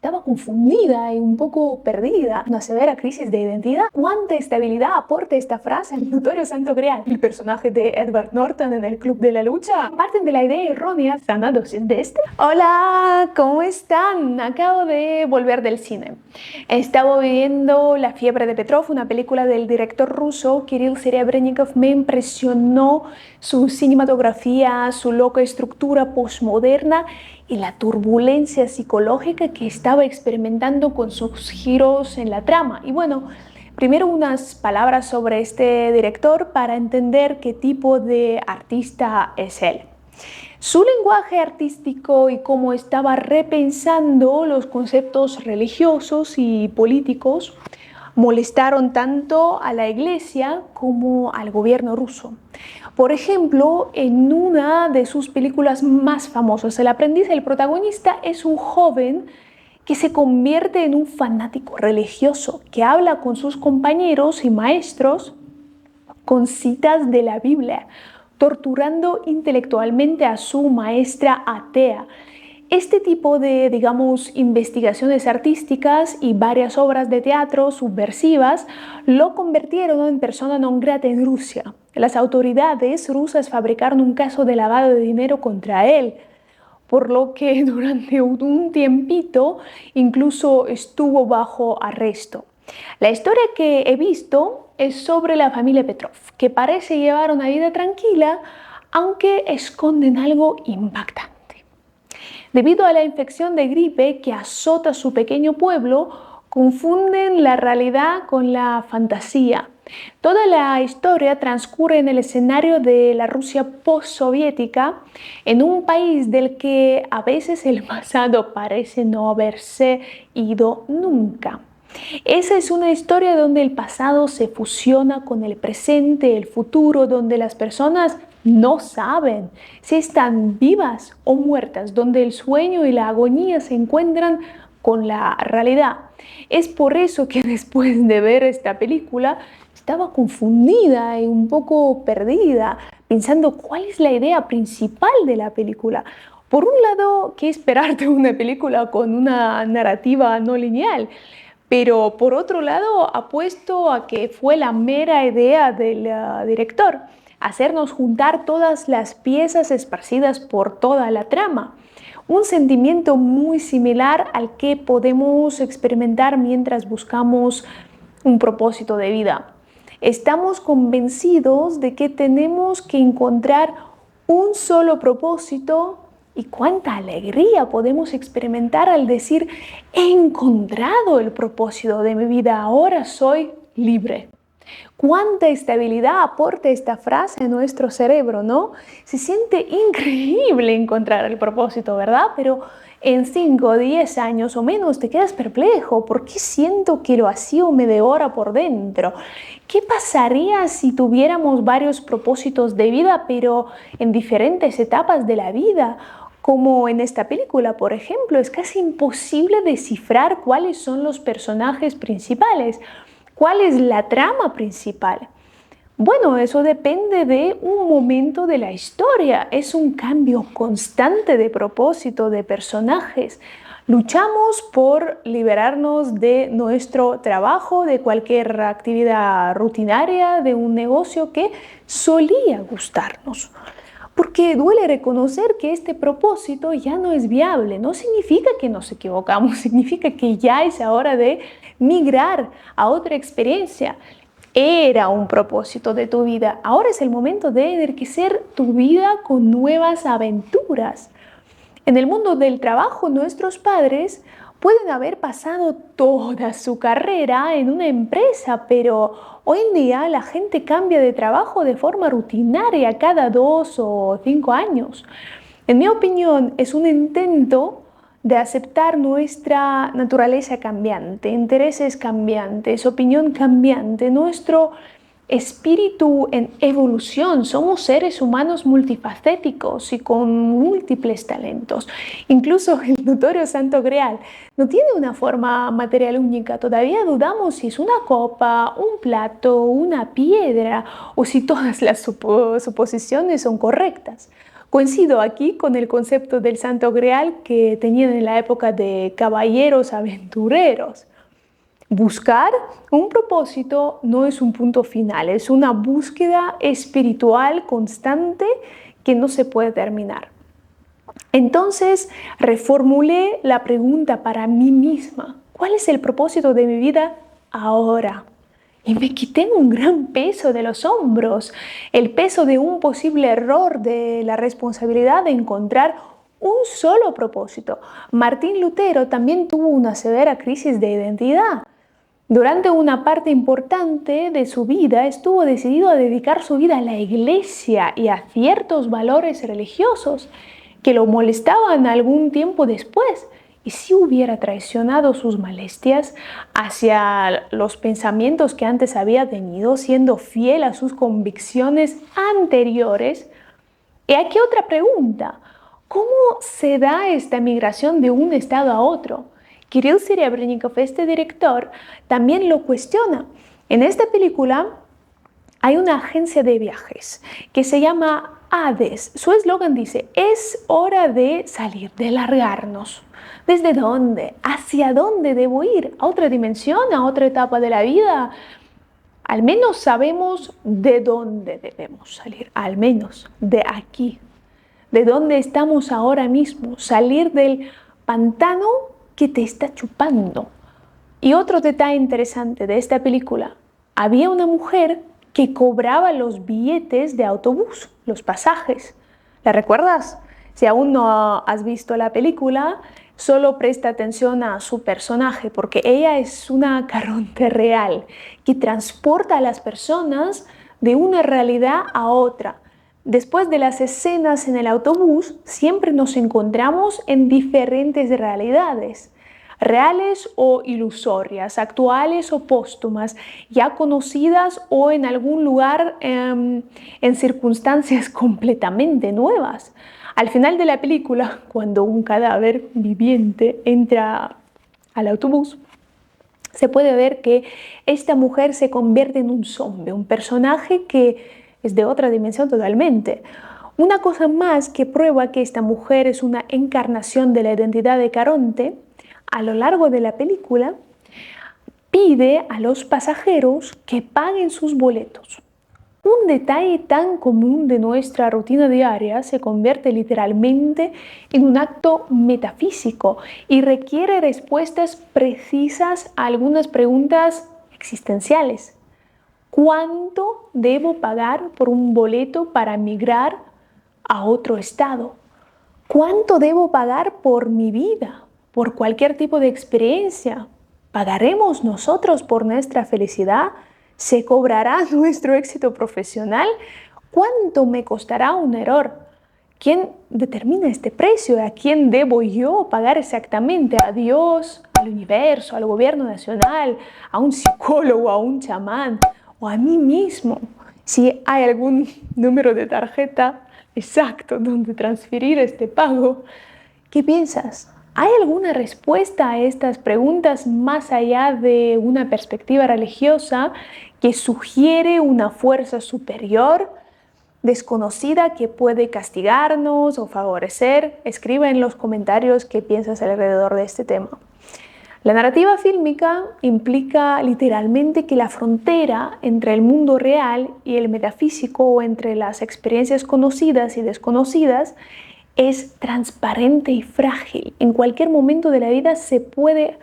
Estaba confundida y un poco perdida. Una severa crisis de identidad. ¿Cuánta estabilidad aporta esta frase al notorio santo grial? El personaje de Edward Norton en el Club de la Lucha parten de la idea errónea, sana dosis de este. Hola, ¿cómo están? Acabo de volver del cine. Estaba viendo La fiebre de Petrov, una película del director ruso Kirill Serebrennikov. Me impresionó su cinematografía, su loca estructura postmoderna y la turbulencia psicológica que estaba experimentando con sus giros en la trama. Y bueno, primero unas palabras sobre este director para entender qué tipo de artista es él. Su lenguaje artístico y cómo estaba repensando los conceptos religiosos y políticos molestaron tanto a la Iglesia como al gobierno ruso. Por ejemplo, en una de sus películas más famosas, El aprendiz, el protagonista es un joven que se convierte en un fanático religioso que habla con sus compañeros y maestros con citas de la Biblia, torturando intelectualmente a su maestra atea. Este tipo de, investigaciones artísticas y varias obras de teatro subversivas lo convirtieron en persona non grata en Rusia. Las autoridades rusas fabricaron un caso de lavado de dinero contra él, por lo que durante un tiempito incluso estuvo bajo arresto. La historia que he visto es sobre la familia Petrov, que parece llevar una vida tranquila, aunque esconden algo impactante. Debido a la infección de gripe que azota su pequeño pueblo, confunden la realidad con la fantasía. Toda la historia transcurre en el escenario de la Rusia postsoviética, en un país del que a veces el pasado parece no haberse ido nunca. Esa es una historia donde el pasado se fusiona con el presente, el futuro, donde las personas no saben si están vivas o muertas, donde el sueño y la agonía se encuentran con la realidad. Es por eso que después de ver esta película estaba confundida y un poco perdida, pensando cuál es la idea principal de la película. Por un lado, ¿qué esperar de una película con una narrativa no lineal? Pero por otro lado, apuesto a que fue la mera idea del director, hacernos juntar todas las piezas esparcidas por toda la trama. Un sentimiento muy similar al que podemos experimentar mientras buscamos un propósito de vida. Estamos convencidos de que tenemos que encontrar un solo propósito. Y cuánta alegría podemos experimentar al decir: he encontrado el propósito de mi vida, ahora soy libre. Cuánta estabilidad aporta esta frase a nuestro cerebro, ¿no? Se siente increíble encontrar el propósito, ¿verdad? Pero en 5 o 10 años o menos te quedas perplejo. ¿Por qué siento que lo vacío me devora por dentro? ¿Qué pasaría si tuviéramos varios propósitos de vida, pero en diferentes etapas de la vida? Como en esta película, por ejemplo, es casi imposible descifrar cuáles son los personajes principales, cuál es la trama principal. Bueno, eso depende de un momento de la historia, es un cambio constante de propósito, de personajes. Luchamos por liberarnos de nuestro trabajo, de cualquier actividad rutinaria, de un negocio que solía gustarnos. Porque duele reconocer que este propósito ya no es viable. No significa que nos equivocamos, significa que ya es hora de migrar a otra experiencia. Era un propósito de tu vida. Ahora es el momento de enriquecer tu vida con nuevas aventuras. En el mundo del trabajo, nuestros padres pueden haber pasado toda su carrera en una empresa, pero hoy en día la gente cambia de trabajo de forma rutinaria cada 2 o 5 años. En mi opinión, es un intento de aceptar nuestra naturaleza cambiante, intereses cambiantes, opinión cambiante, nuestro espíritu en evolución. Somos seres humanos multifacéticos y con múltiples talentos. Incluso el notorio santo grial no tiene una forma material única. Todavía dudamos si es una copa, un plato, una piedra o si todas las suposiciones son correctas. Coincido aquí con el concepto del Santo Grial que tenían en la época de caballeros aventureros. Buscar un propósito no es un punto final, es una búsqueda espiritual constante que no se puede terminar. Entonces reformulé la pregunta para mí misma: ¿cuál es el propósito de mi vida ahora? Y me quité un gran peso de los hombros, el peso de un posible error, de la responsabilidad de encontrar un solo propósito. Martín Lutero también tuvo una severa crisis de identidad. Durante una parte importante de su vida estuvo decidido a dedicar su vida a la iglesia y a ciertos valores religiosos que lo molestaban algún tiempo después. Y si hubiera traicionado sus molestias hacia los pensamientos que antes había tenido, siendo fiel a sus convicciones anteriores. Y aquí otra pregunta: ¿cómo se da esta migración de un estado a otro? Kirill Serebrennikov, este director, también lo cuestiona. En esta película hay una agencia de viajes que se llama Hades. Su eslogan dice: es hora de salir, de largarnos. ¿Desde dónde? ¿Hacia dónde debo ir? ¿A otra dimensión? ¿A otra etapa de la vida? Al menos sabemos de dónde debemos salir, al menos de aquí, de dónde estamos ahora mismo, salir del pantano que te está chupando. Y otro detalle interesante de esta película: había una mujer que cobraba los billetes de autobús, los pasajes. ¿La recuerdas? Si aún no has visto la película, solo presta atención a su personaje, porque ella es una Caronte real que transporta a las personas de una realidad a otra. Después de las escenas en el autobús, siempre nos encontramos en diferentes realidades, reales o ilusorias, actuales o póstumas, ya conocidas o en algún lugar en circunstancias completamente nuevas. Al final de la película, cuando un cadáver viviente entra al autobús, se puede ver que esta mujer se convierte en un zombie, un personaje que es de otra dimensión totalmente. Una cosa más que prueba que esta mujer es una encarnación de la identidad de Caronte: a lo largo de la película pide a los pasajeros que paguen sus boletos. Un detalle tan común de nuestra rutina diaria se convierte literalmente en un acto metafísico y requiere respuestas precisas a algunas preguntas existenciales. ¿Cuánto debo pagar por un boleto para migrar a otro estado? ¿Cuánto debo pagar por mi vida, por cualquier tipo de experiencia? ¿Pagaremos nosotros por nuestra felicidad? ¿Se cobrará nuestro éxito profesional? ¿Cuánto me costará un error? ¿Quién determina este precio? ¿A quién debo yo pagar exactamente? ¿A Dios, al universo, al gobierno nacional, a un psicólogo, a un chamán o a mí mismo? Si hay algún número de tarjeta exacto donde transferir este pago, ¿qué piensas? ¿Hay alguna respuesta a estas preguntas más allá de una perspectiva religiosa que sugiere una fuerza superior, desconocida, que puede castigarnos o favorecer? Escribe en los comentarios qué piensas alrededor de este tema. La narrativa fílmica implica literalmente que la frontera entre el mundo real y el metafísico, o entre las experiencias conocidas y desconocidas, es transparente y frágil. En cualquier momento de la vida se puede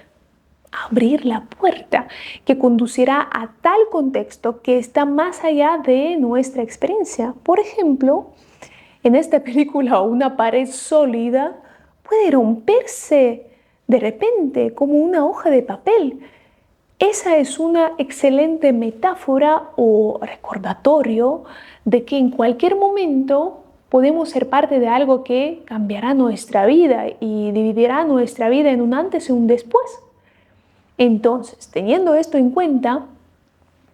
abrir la puerta que conducirá a tal contexto que está más allá de nuestra experiencia. Por ejemplo, en esta película, una pared sólida puede romperse de repente como una hoja de papel. Esa es una excelente metáfora o recordatorio de que en cualquier momento podemos ser parte de algo que cambiará nuestra vida y dividirá nuestra vida en un antes y un después. Entonces, teniendo esto en cuenta,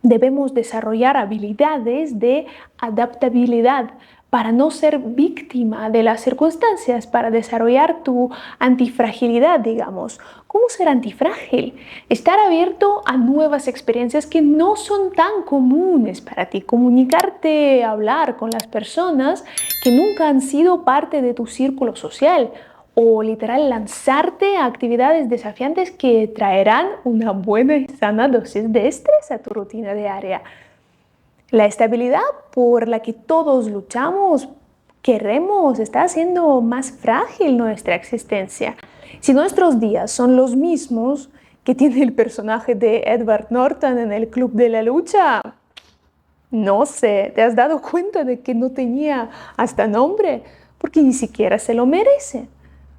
debemos desarrollar habilidades de adaptabilidad para no ser víctima de las circunstancias, para desarrollar tu antifragilidad, digamos. ¿Cómo ser antifrágil? Estar abierto a nuevas experiencias que no son tan comunes para ti. Comunicarte, hablar con las personas que nunca han sido parte de tu círculo social. O literal lanzarte a actividades desafiantes que traerán una buena y sana dosis de estrés a tu rutina diaria. La estabilidad por la que todos luchamos, queremos, está haciendo más frágil nuestra existencia. Si nuestros días son los mismos que tiene el personaje de Edward Norton en el Club de la Lucha, no sé, ¿te has dado cuenta de que no tenía hasta nombre? Porque ni siquiera se lo merece.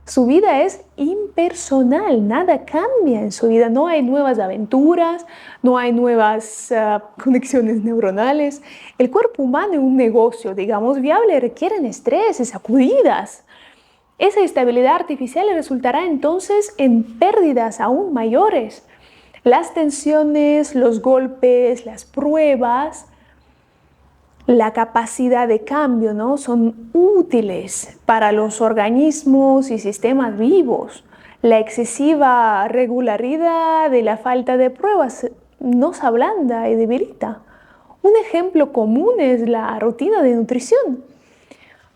Su vida es impersonal, nada cambia en su vida, no hay nuevas aventuras, no hay nuevas conexiones neuronales. El cuerpo humano en un negocio, digamos, viable requiere estrés y sacudidas. Esa estabilidad artificial resultará entonces en pérdidas aún mayores. Las tensiones, los golpes, las pruebas, la capacidad de cambio, ¿no? Son útiles para los organismos y sistemas vivos. La excesiva regularidad y la falta de pruebas nos ablanda y debilita. Un ejemplo común es la rutina de nutrición.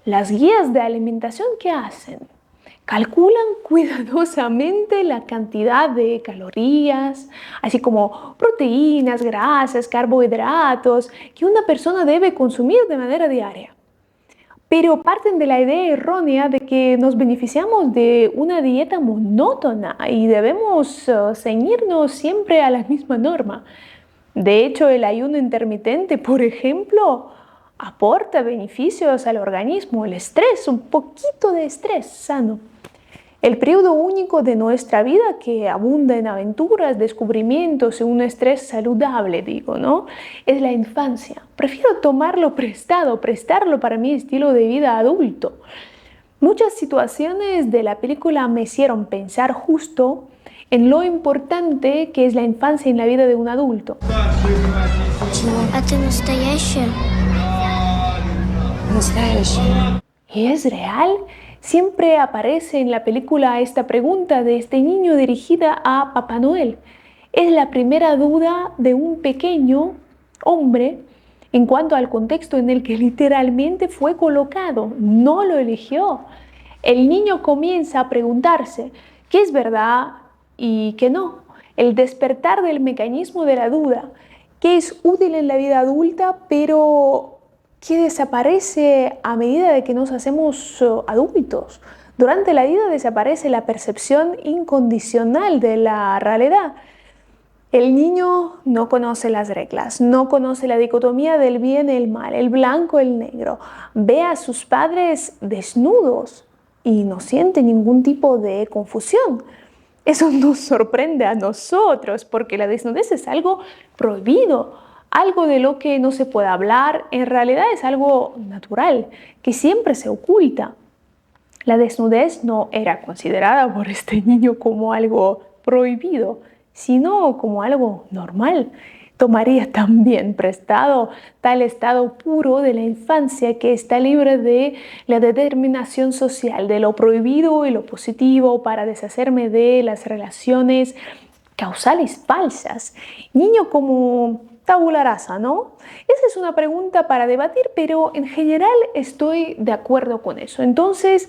Las guías de alimentación, ¿qué hacen? Calculan cuidadosamente la cantidad de calorías, así como proteínas, grasas, carbohidratos que una persona debe consumir de manera diaria. Pero parten de la idea errónea de que nos beneficiamos de una dieta monótona y debemos ceñirnos siempre a la misma norma. De hecho, el ayuno intermitente, por ejemplo, aporta beneficios al organismo, el estrés, un poquito de estrés sano. El periodo único de nuestra vida que abunda en aventuras, descubrimientos y un estrés saludable, digo, ¿no? Es la infancia. Prefiero tomarlo prestarlo para mi estilo de vida adulto. Muchas situaciones de la película me hicieron pensar justo en lo importante que es la infancia en la vida de un adulto. ¿Y es real? Siempre aparece en la película esta pregunta de este niño dirigida a Papá Noel. Es la primera duda de un pequeño hombre en cuanto al contexto en el que literalmente fue colocado, no lo eligió. El niño comienza a preguntarse qué es verdad y qué no. El despertar del mecanismo de la duda, qué es útil en la vida adulta, pero que desaparece a medida de que nos hacemos adultos. Durante la vida desaparece la percepción incondicional de la realidad. El niño no conoce las reglas, no conoce la dicotomía del bien y el mal, el blanco y el negro. Ve a sus padres desnudos y no siente ningún tipo de confusión. Eso nos sorprende a nosotros porque la desnudez es algo prohibido. Algo de lo que no se puede hablar, en realidad es algo natural, que siempre se oculta. La desnudez no era considerada por este niño como algo prohibido, sino como algo normal. Tomaría también prestado tal estado puro de la infancia que está libre de la determinación social, de lo prohibido y lo positivo para deshacerme de las relaciones causales falsas. Niño como tabula rasa, ¿no? Esa es una pregunta para debatir, pero en general estoy de acuerdo con eso. Entonces,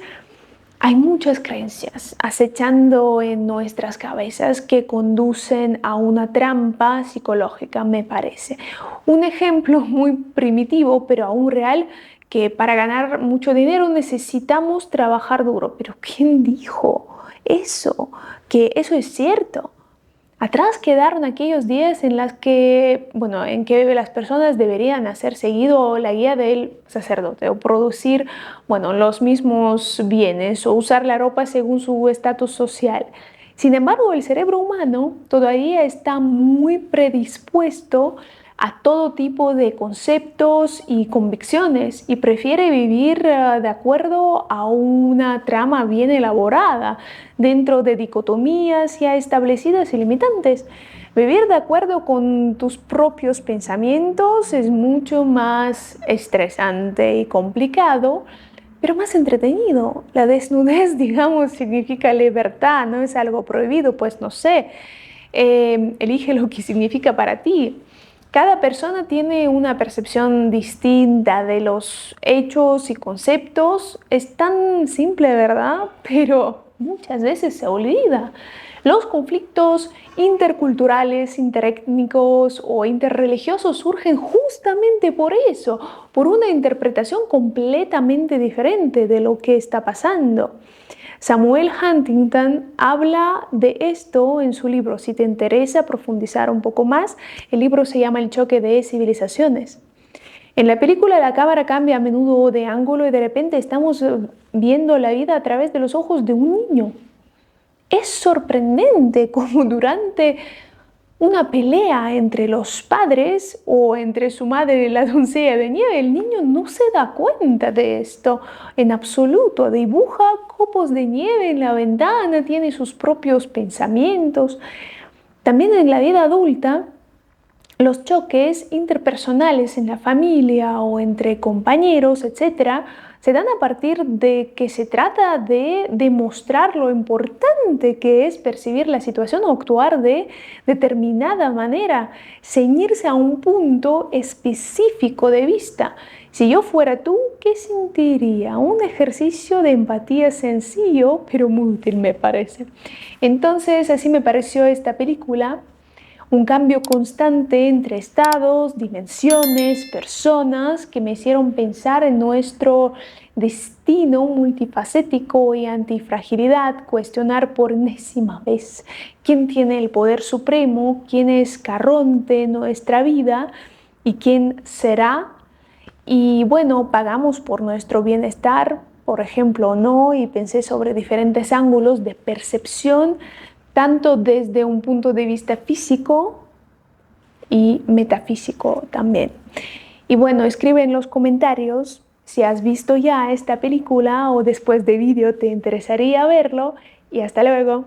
hay muchas creencias acechando en nuestras cabezas que conducen a una trampa psicológica, me parece. Un ejemplo muy primitivo, pero aún real, que para ganar mucho dinero necesitamos trabajar duro. ¿Pero quién dijo eso? Que eso es cierto. Atrás quedaron aquellos días en en que las personas deberían hacer seguido la guía del sacerdote o producir, los mismos bienes o usar la ropa según su estatus social. Sin embargo, el cerebro humano todavía está muy predispuesto a todo tipo de conceptos y convicciones y prefiere vivir de acuerdo a una trama bien elaborada dentro de dicotomías ya establecidas y limitantes. Vivir de acuerdo con tus propios pensamientos es mucho más estresante y complicado, pero más entretenido. La desnudez, digamos, significa libertad, no es algo prohibido, pues no sé. Elige lo que significa para ti. Cada persona tiene una percepción distinta de los hechos y conceptos. Es tan simple, ¿verdad? Pero muchas veces se olvida. Los conflictos interculturales, interétnicos o interreligiosos surgen justamente por eso, por una interpretación completamente diferente de lo que está pasando. Samuel Huntington habla de esto en su libro. Si te interesa profundizar un poco más, el libro se llama El choque de civilizaciones. En la película la cámara cambia a menudo de ángulo y de repente estamos viendo la vida a través de los ojos de un niño. Es sorprendente cómo durante una pelea entre los padres o entre su madre y la doncella de nieve, el niño no se da cuenta de esto en absoluto. Dibuja copos de nieve en la ventana, tiene sus propios pensamientos. También en la vida adulta, los choques interpersonales en la familia o entre compañeros, etc., se dan a partir de que se trata de demostrar lo importante que es percibir la situación o actuar de determinada manera, ceñirse a un punto específico de vista. Si yo fuera tú, ¿qué sentiría? Un ejercicio de empatía sencillo, pero muy útil, me parece. Entonces, así me pareció esta película. Un cambio constante entre estados, dimensiones, personas que me hicieron pensar en nuestro destino multifacético y antifragilidad, cuestionar por enésima vez quién tiene el poder supremo, quién es Caronte en nuestra vida y quién será. Y bueno, pagamos por nuestro bienestar, por ejemplo, o no, y pensé sobre diferentes ángulos de percepción, tanto desde un punto de vista físico y metafísico también. Y bueno, escribe en los comentarios si has visto ya esta película o después de vídeo te interesaría verlo y hasta luego.